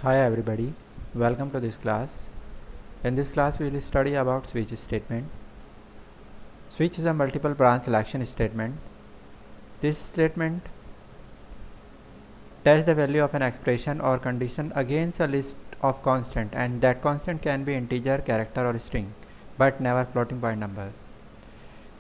Hi everybody, welcome to this class. In this class we will study about switch statement. Switch is a multiple branch selection statement. This statement tests the value of an expression or condition against a list of constant, and that constant can be integer, character or string, but never floating point number.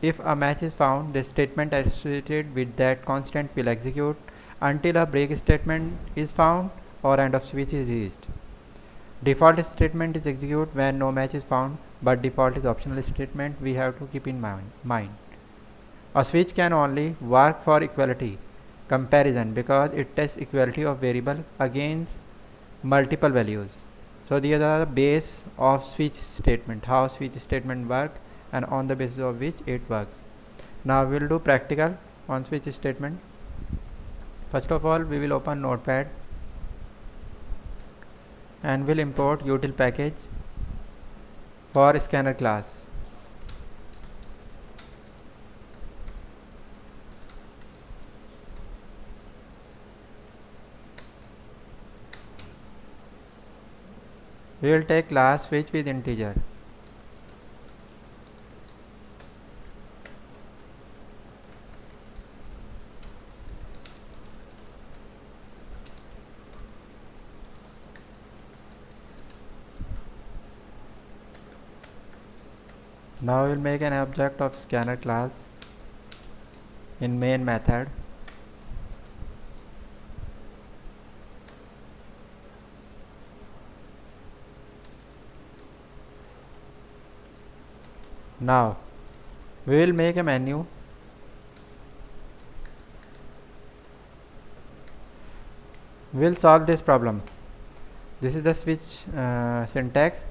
If a match is found, the statement associated with that constant will execute until a break statement is found or end of switch is reached. Default statement is execute when no match is found, but default is optional statement we have to keep in mind. A switch can only work for equality comparison because it tests equality of variable against multiple values. So these are the base of switch statement, how switch statement work and on the basis of which it works. Now we will do practical on switch statement. First of all, we will open Notepad and will import util package for scanner class. We will take class switch with integer. Now we will make an object of scanner class in main method. Now we will make a menu. We will solve this problem. This is the switch syntax.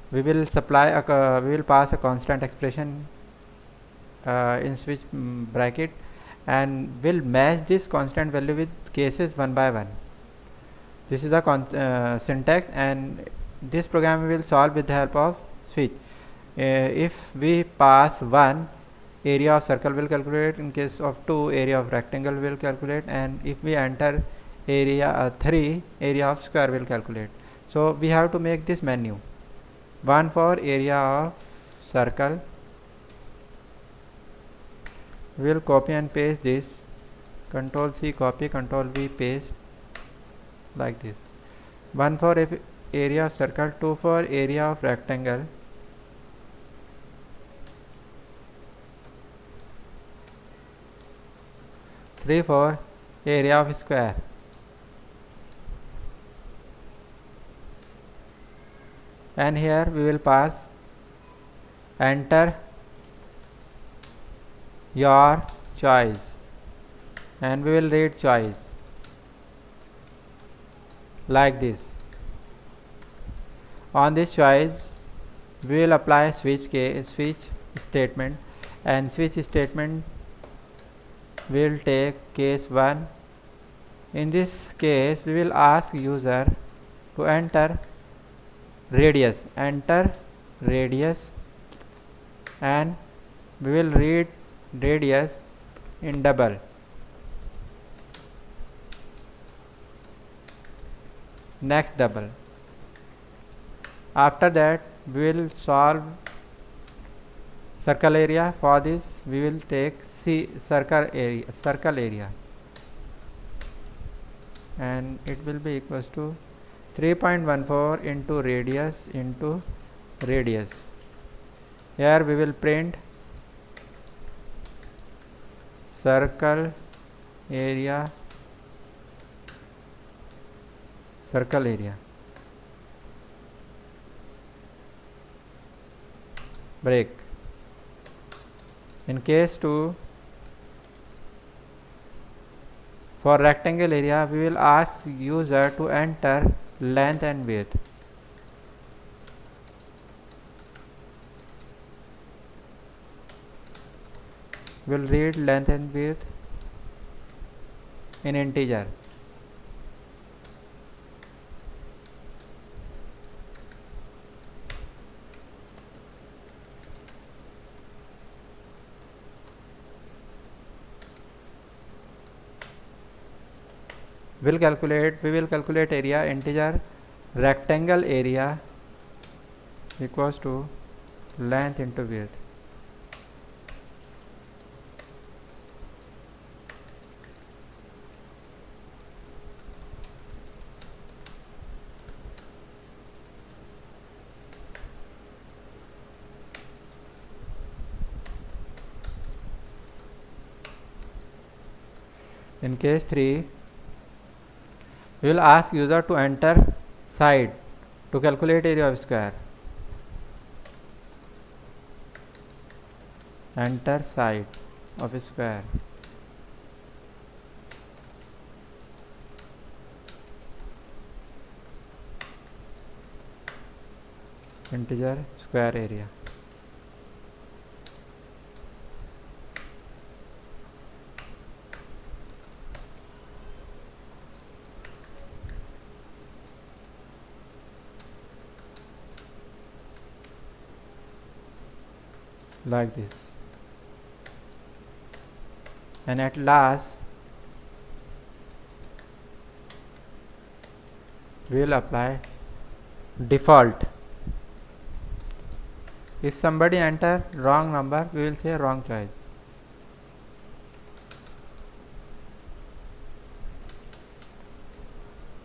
We will pass a constant expression in switch bracket, and will match this constant value with cases one by one. This is the syntax, and this program we will solve with the help of switch. If we pass 1, area of circle will calculate. In case of 2, area of rectangle will calculate, and if we enter area 3, area of square will calculate. So we have to make this menu. 1 for area of circle. We will copy and paste this. Control C copy, Control V paste, like this. 1 for area of circle, 2 for area of rectangle, 3 for area of square. And here we will pass enter your choice, and we will read choice like this. On this choice we will apply switch statement, and switch statement will take case 1. In this case we will ask user to enter radius, and we will read radius in double. Next double. After that we will solve circle area. For this we will take circle area, and it will be equals to 3.14 into radius into radius. Here we will print circle area break. In case 2, for rectangle area we will ask user to enter length and width. We will read length and width in integer. We will calculate area integer rectangle area equals to length into width. In case 3, we will ask user to enter side to calculate area of square. Enter side of a square. Integer square area. Like this. And at last we will apply default. If somebody enter wrong number, we will say wrong choice.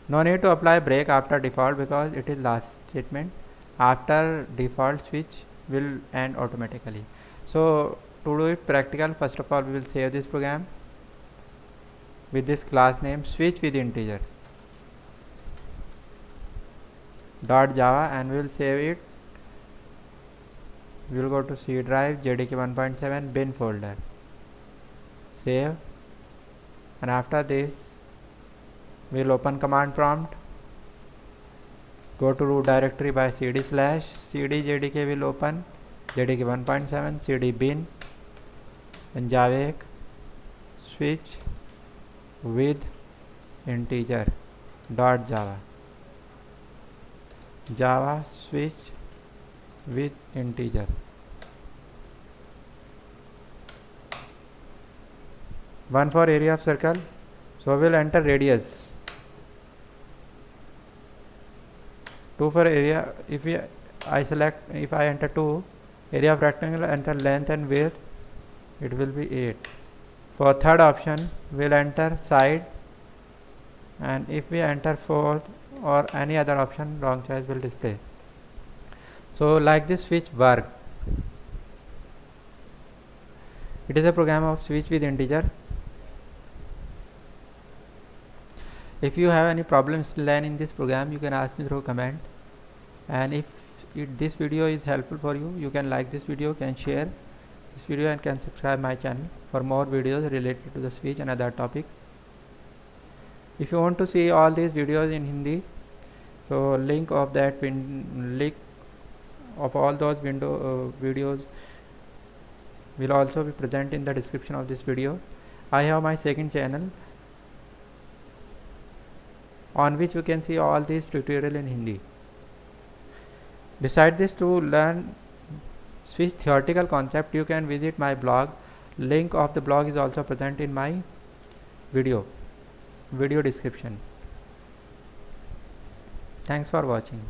No need to apply break after default because it is last statement. After default, switch will end automatically. So to do it practical, first of all we will save this program with this class name switch with integer .java, and we will save it. We will go to C drive, JDK 1.7 bin folder, save, and after this we will open command prompt, go to root directory by cd/ cd JDK will open JDK 1.7 cd bin and Javek switch with integer .java, Java switch with integer. One for area of circle, so we will enter radius. 2 for area, if I enter 2, area of rectangle, enter length and width, it will be 8. For third option we will enter side, and if we enter fourth or any other option, wrong choice will display. So like this switch work. It is a program of switch with integer. If you have any problems learning this program, you can ask me through comment. And if this video is helpful for you, you can like this video, can share this video, and can subscribe my channel for more videos related to the switch and other topics. If you want to see all these videos in Hindi, so link of all those videos will also be present in the description of this video. I have my second channel on which you can see all these tutorial in Hindi. Besides this, to learn switch theoretical concept, you can visit my blog. Link of the blog is also present in my video description. Thanks for watching.